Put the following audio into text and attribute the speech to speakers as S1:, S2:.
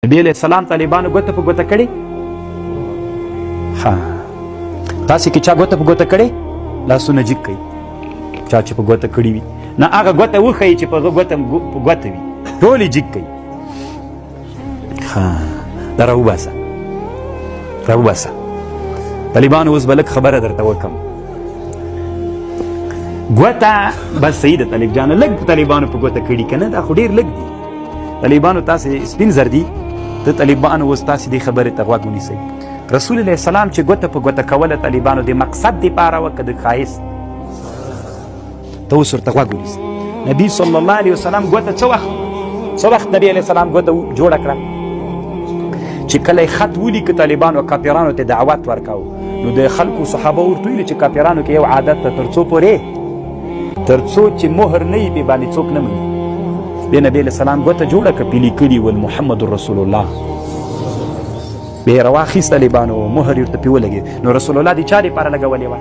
S1: نبی علیہ السلام طالبانو ګوته په ګوته کړې؟ ها تاسې کې چا ګوته په ګوته کړې؟ لاسونه جګ کوي چا چې په ګوته کړي وي، نه هغه ګوته وښیي چې په ګوته وي، ټول یې جګ کوي. ها دا راوباسه طالبانو. اوس به لږ خبره درته وکړم. ګوته بس صحیح ده طالب جانه، لږ طالبانو په ګوته کړي که نه، دا خو ډېر لږ دي. طالبانو تاسې سپین زر دي، ته طالبانو اوس تاسې دې خبرې ته غوږ ونیسئ. رسول الله السلام چې ګوته په ګوته کوله طالبانو د مقصد دپاره وه که د ښایست؟ ته اوس ورته غوږ ونیسئ. نبي صلی الله علیه وسلم ګوته څه وخت نبي علیه السلام ګوته جوړه کړه؟ چې کله یې خط ولیکه طالبانو کافرانو ته دعوت ورکاو، نو د خلکو صحابه ورته ویلي چې کافرانو کې یو عادت ته تر څو چې مهر نه وي پې باندې څوک نه مني. بیا نبي علیه السلام ګوته جوړه کړه، پې لیکلي ول محمد رسول الله. بیا یې راواخیست طالبانو، مهر یې ورته پې ولګېد. نو رسول الله د چا دپاره لګولې وه؟